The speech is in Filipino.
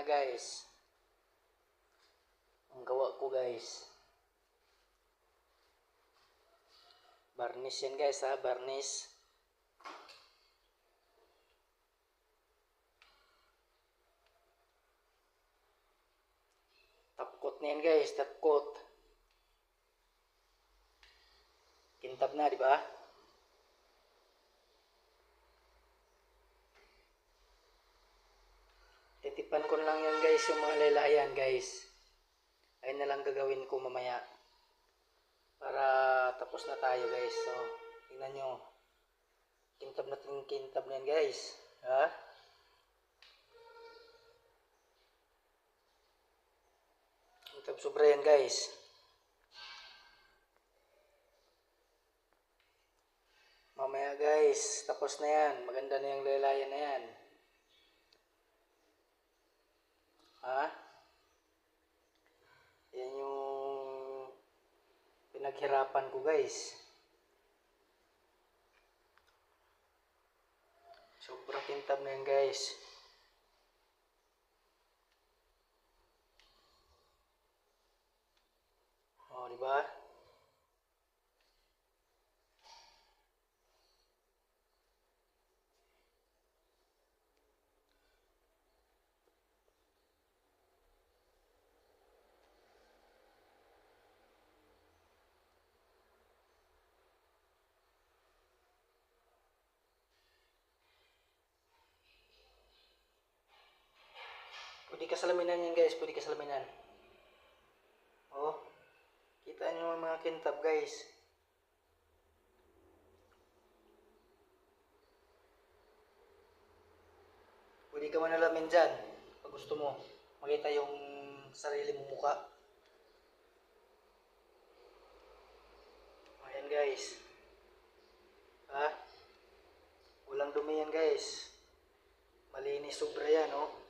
na guys. Ang gawa ko guys. Varnish yan guys ha, varnish. Top coat na yan guys, top coat. Kintab na, di ba? Titipan ko lang yan guys, yung mga laylayan guys. Ayun na lang gagawin ko mamaya. Para tapos na tayo guys. So, tingnan nyo. Kintab na yan guys. Ha? Kintab sobra yan guys. Mamaya guys, tapos na yan. Maganda na yung laylayan na yan. Ha? Yan yung pinaghirapan ko guys. Sobrang kintab na yan guys. Oh, di ba? Pwede kasalaminan yan guys, pwede kasalaminan. Oh, kita nyo mga kintab guys. Pwede ka manalamin dyan pag gusto mo makita yung sarili mong mukha. Ayan guys. Ha? Walang dumi yan guys. Malinis sobra yan oh.